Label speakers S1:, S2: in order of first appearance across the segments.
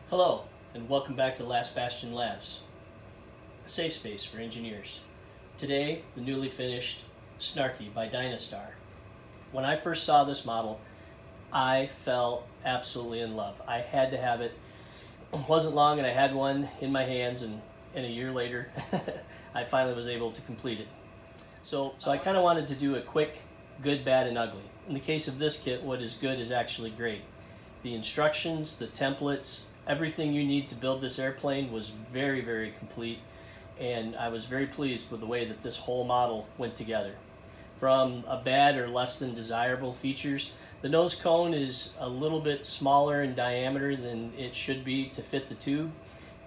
S1: Hello, and welcome back to Last Bastion Labs, a safe space for engineers. Today, the newly finished Snarky by Dyna. When I first saw this model, I fell absolutely in love. I had to have it. It wasn't long and I had one in my hands, and a year later, I finally was able to complete it. So I kind of wanted to do a quick good, bad, and ugly. In the case of this kit, what is good is actually great. The instructions, the templates, everything you need to build this airplane was very, very complete, and I was very pleased with the way that this whole model went together. From a bad or less than desirable features, the nose cone is a little bit smaller in diameter than it should be to fit the tube.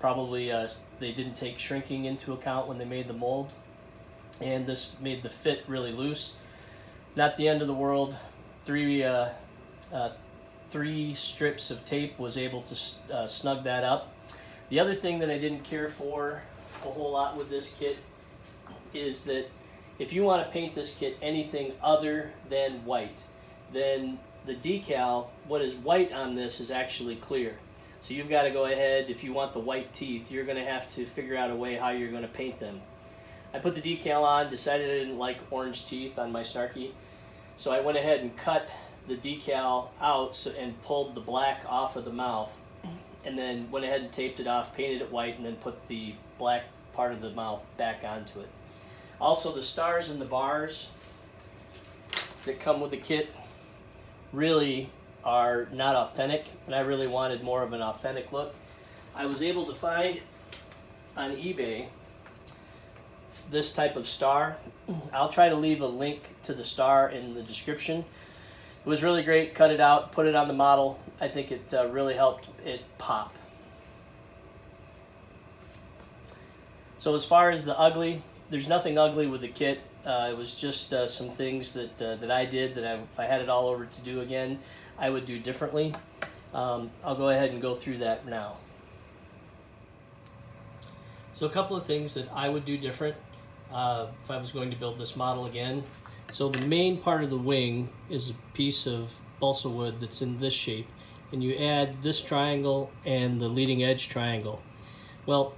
S1: Probably they didn't take shrinking into account when they made the mold, and this made the fit really loose. Not the end of the world. Three strips of tape was able to snug that up. The other thing that I didn't care for a whole lot with this kit is that if you want to paint this kit anything other than white, then the decal, what is white on this, is actually clear. So you've got to go ahead, if you want the white teeth, you're going to have to figure out a way how you're going to paint them. I put the decal on, decided I didn't like orange teeth on my Snarky, so I went ahead and cut the decal out and pulled the black off of the mouth, and then went ahead and taped it off, painted it white, and then put the black part of the mouth back onto it. Also, the stars and the bars that come with the kit really are not authentic, and I really wanted more of an authentic look. I was able to find on eBay this type of star. I'll try to leave a link to the star in the description. It was really great. Cut it out, put it on the model. I think it really helped it pop. So as far as the ugly, there's nothing ugly with the kit. It was just some things that I did that if I had it all over to do again, I would do differently. I'll go ahead and go through that now. So a couple of things that I would do different if I was going to build this model again. So the main part of the wing is a piece of balsa wood that's in this shape, and you add this triangle and the leading edge triangle. Well,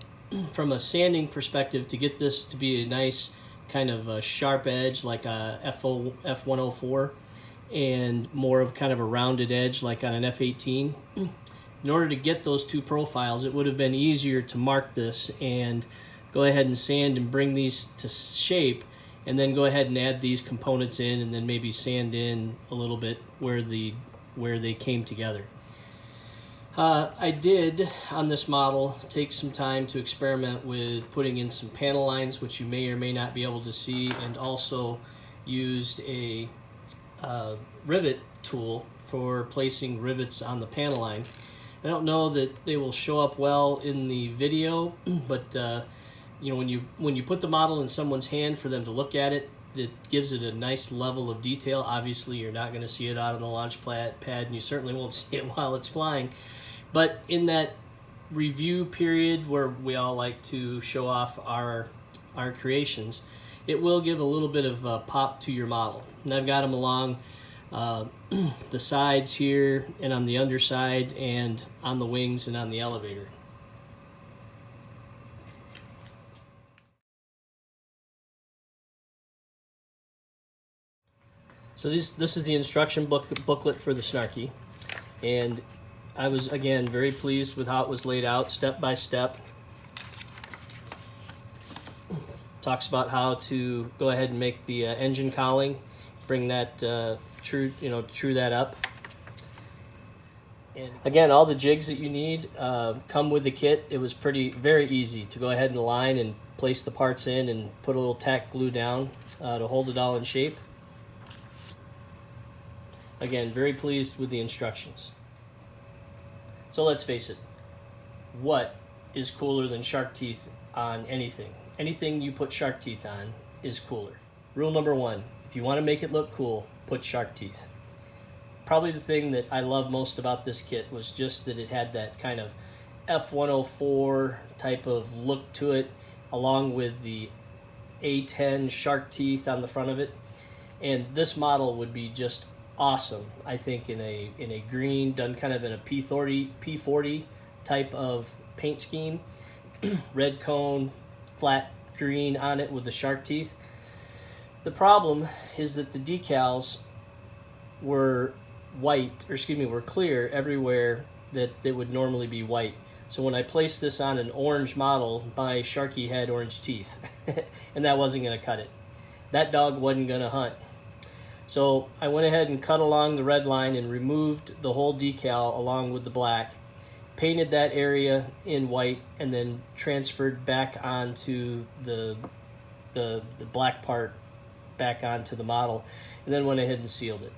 S1: from a sanding perspective, to get this to be a nice kind of a sharp edge like a F104 and more of kind of a rounded edge like on an F18, in order to get those two profiles, it would have been easier to mark this and go ahead and sand and bring these to shape, and then go ahead and add these components in, and then maybe sand in a little bit where they came together. I did, on this model, take some time to experiment with putting in some panel lines, which you may or may not be able to see, and also used a rivet tool for placing rivets on the panel line. I don't know that they will show up well in the video, but you know, when you put the model in someone's hand for them to look at it, it gives it a nice level of detail. Obviously, you're not going to see it out on the launch pad, and you certainly won't see it while it's flying. But in that review period where we all like to show off our creations, it will give a little bit of pop to your model. And I've got them along the sides here, and on the underside, and on the wings, and on the elevator. So this is the instruction booklet for the Snarky, and I was, again, very pleased with how it was laid out, step by step. Talks about how to go ahead and make the engine cowling, bring that true that up. And again, all the jigs that you need come with the kit. It was very easy to go ahead and line and place the parts in and put a little tack glue down to hold it all in shape. Again, very pleased with the instructions. So let's face it, what is cooler than shark teeth on anything? Anything you put shark teeth on is cooler. Rule number one, if you want to make it look cool, put shark teeth. Probably the thing that I love most about this kit was just that it had that kind of F104 type of look to it, along with the A10 shark teeth on the front of it. And this model would be just awesome, I think, in a green, done kind of in a P40 type of paint scheme, red cone, flat green on it with the shark teeth. The problem is that the decals were white, or excuse me, were clear everywhere that they would normally be white. So when I placed this on an orange model, my Sharky had orange teeth, and that wasn't going to cut it. That dog wasn't going to hunt. So I went ahead and cut along the red line and removed the whole decal along with the black, painted that area in white, and then transferred back onto the black part back onto the model, and then went ahead and sealed it.